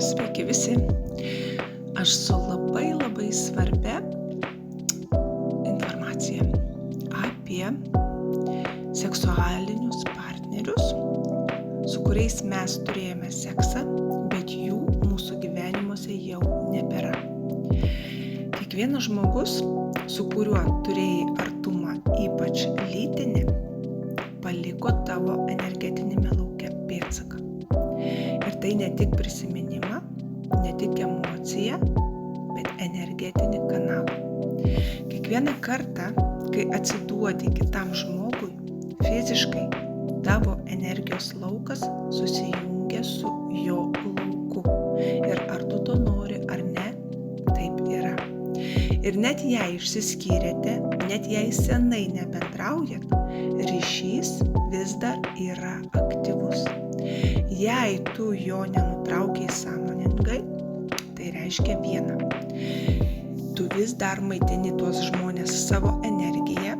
Sveiki visi. Aš su labai svarbia informacija apie seksualinius partnerius, su kuriais mes turėjome seksą, bet jų mūsų gyvenimuose jau nebėra. Kiekvienas žmogus, su kuriuo turėjai artumą, ypač lytinį, paliko tavo energetinėme lauke pėdsaką. Ir tai ne tik prisiminimą, ne tik emociją, bet energetinį kanalą. Kiekvieną kartą, kai atsiduodi kitam žmogui, fiziškai tavo energijos laukas susijungia su jo lauku. Ir ar tu to nori ar ne, taip yra. Ir net jei išsiskyrėte, net jei senai nebendraujat, ryšys vis dar yra aktyvus. Jei tu jo nenutraukiai sąmoningai, tai reiškia viena. Tu vis dar maitini tuos žmonės savo energiją,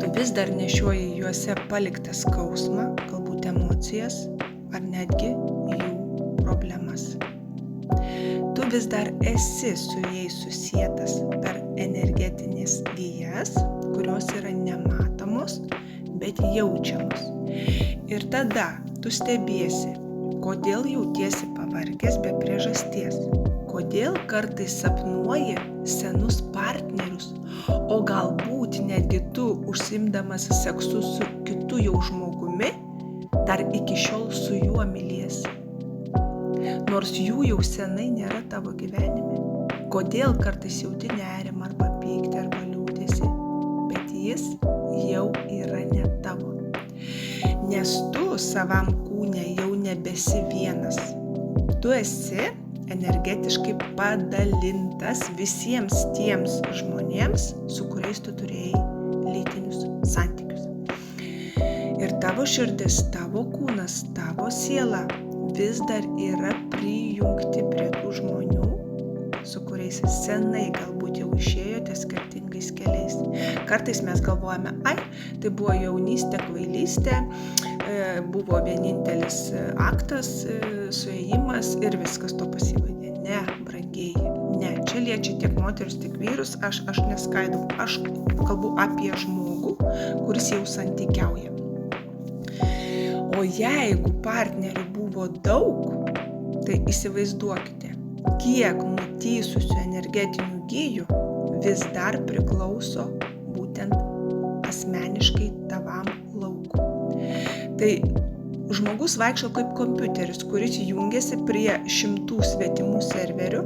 tu vis dar nešioji juose paliktą skausmą, galbūt emocijas ar netgi jų problemas. Tu vis dar esi su jais susietas per energetinės gijas, kurios yra nematomos, bet jaučiamos. Ir tada tu stebiesi, kodėl jautiesi pavargęs be priežasties, kodėl kartais sapnuoji senus partnerius, o galbūt netgi tu užsiimdamas seksu su kitu jau žmogumi, dar iki šiol su juo myliesi. Nors jų jau senai nėra tavo gyvenime. Kodėl kartais jauti nerimą arba pyktį arba liūdesį, bet jis jau yra ne tavo. Nes tu savam kūne jau nebesi vienas. Tu esi energetiškai padalintas visiems tiems žmonėms, su kuriais tu turėjai lytinius santykius. Ir tavo širdis, tavo kūnas, tavo siela vis dar yra prijungti prie tų žmonių, su kuriais senai galbūt jau išėjote skirtingais keliais. Kartais mes galvojame, tai buvo jaunystė, kvailystė, buvo vienintelis aktas, suėjimas ir viskas to pasibaigė. Ne, brangieji, ne. Čia liečia tiek moteris, tiek vyrus, aš neskaidau. Aš kalbu apie žmogų, kuris jau santykiauja. O jeigu partnerių buvo daug, tai įsivaizduokite, kiek nutįsusių energetinių gijų vis dar priklauso būtent asmeniškai tavam laukui. Tai žmogus vaikšto kaip kompiuteris, kuris jungiasi prie 100 svetimų serverių,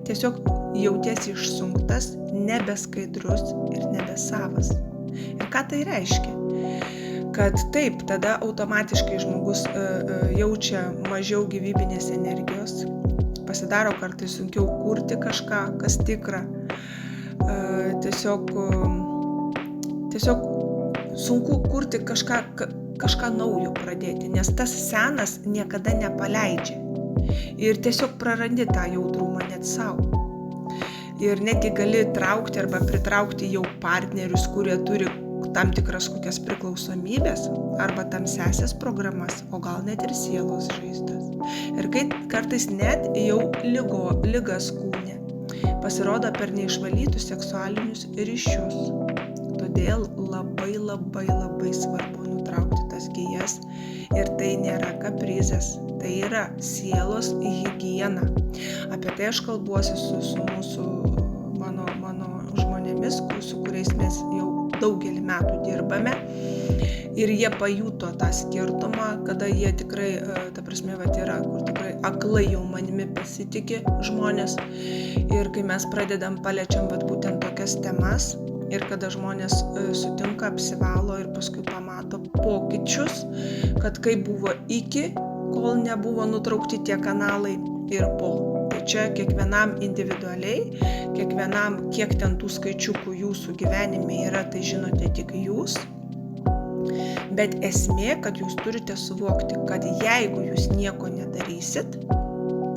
tiesiog jautiesi išsunktas, nebeskaidrus ir nebesavas. Ir ką tai reiškia? Kad taip, tada automatiškai žmogus jaučia mažiau gyvybinės energijos, pasidaro kartais sunkiau kurti kažką, kas tikra, tiesiog sunku kurti kažką naujo pradėti, nes tas senas niekada nepaleidžia ir tiesiog prarandi tą jautrumą net savo. Ir netgi gali traukti arba pritraukti jau partnerius, kurie turi tam tikras kokias priklausomybės arba tamsiąsias programas, o gal net ir sielos žaizdas. Ir kai kartais net jau ligas kūne pasirodo per neišvalytus seksualinius ryšius. Todėl labai svarbu nutraukti tas gijas ir tai nėra kaprizas, tai yra sielos higiena. Apie tai aš kalbuosi su mūsų mano žmonėmis, su kuriais mes jau daugelį metų dirbame ir jie pajuto tą skirtumą, kada jie tikrai, yra, kur tikrai aklai jau manimi pasitiki žmonės ir kai mes paliečiam būtent tokias temas ir kada žmonės sutinka, apsivalo ir paskui pamato pokyčius, kad kai buvo iki, kol nebuvo nutraukti tie kanalai ir po. Tai čia kiekvienam individualiai, kiekvienam, kiek ten tų skaičiukų jūsų gyvenime yra, tai žinote tik jūs. Bet esmė, kad jūs turite suvokti, kad jeigu jūs nieko nedarysit,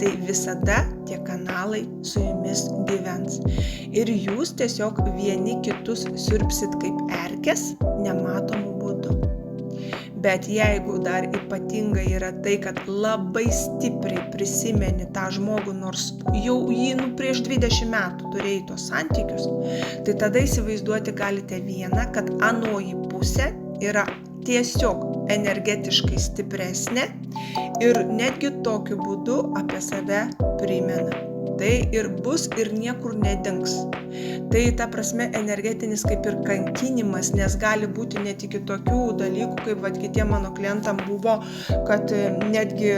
tai visada tie kanalai su jumis gyvens. Ir jūs tiesiog vieni kitus siurbsit kaip erkes nematomų būdų. Bet jeigu dar ypatingai yra tai, kad labai stipriai prisimeni tą žmogų, nors jau jį prieš 20 metų turėjai tos santykius, tai tada įsivaizduoti galite vieną, kad anoji pusė yra tiesiog energetiškai stipresnė ir netgi tokiu būdu apie save primena. Tai ir bus ir niekur nedings. Tai ta prasme energetinis kaip ir kankinimas, nes gali būti net iki tokių dalykų, kaip kitiem mano klientam buvo, kad netgi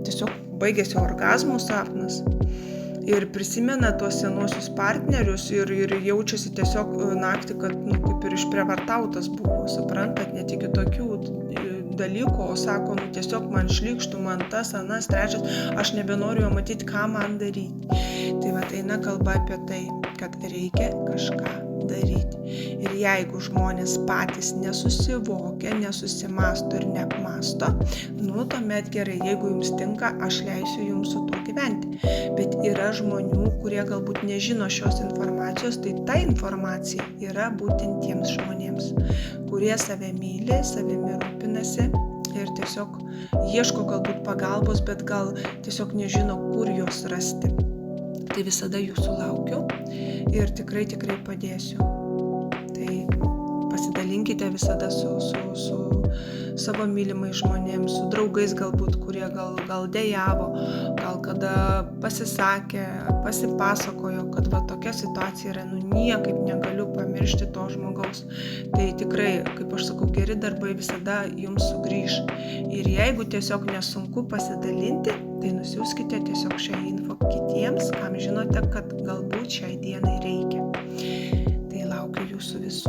tiesiog baigėsi orgazmų sapnas. Ir prisimena tuos senuosius partnerius ir jaučiasi tiesiog naktį, kad kaip ir išprievartautas buvo, suprantat, net iki tokių dalykų, o sako, tiesiog man šlykštų, man tas, anas, trečias, aš nebenoriu jo matyti, ką man daryti. Tai eina kalba apie tai, kad reikia kažką daryti. Ir jeigu žmonės patys nesusivokia, nesusimasto ir neapmasto, tuomet gerai, jeigu jums tinka, aš leisiu jums su tuo gyventi. Bet yra žmonių, kurie galbūt nežino šios informacijos, tai ta informacija yra būtent tiems žmonėms, kurie save myli, savimi rūpinasi ir tiesiog ieško galbūt pagalbos, bet gal tiesiog nežino, kur jos rasti. Tai visada jūsų laukiu ir tikrai padėsiu. Tai pasidalinkite visada su savo mylimais žmonėms, su draugais galbūt, kurie gal dejavo, gal kada pasisakė, pasipasakojo, kad tokia situacija yra, niekaip negaliu pamiršti to žmogaus. Tai tikrai, kaip aš sakau, geri darbai visada jums sugrįš. Ir jeigu tiesiog nesunku pasidalinti, tai nusiųskite tiesiog šią info kitiems, kam žinote, kad galbūt šiai dienai reikia. Tai laukiu jūsų visų.